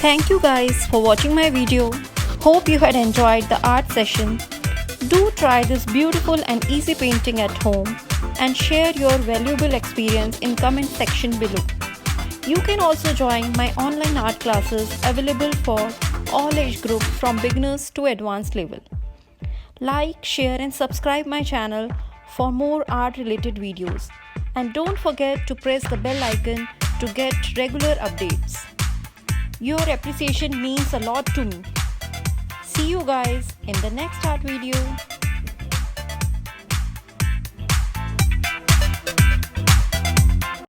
Thank you guys for watching my video. Hope you had enjoyed the art session. Do try this beautiful and easy painting at home and share your valuable experience in comment section below. You can also join my online art classes available for all age groups from beginners to advanced level. Like, share and subscribe my channel for more art related videos. And don't forget to press the bell icon to get regular updates. Your appreciation means a lot to me. See you guys in the next art video.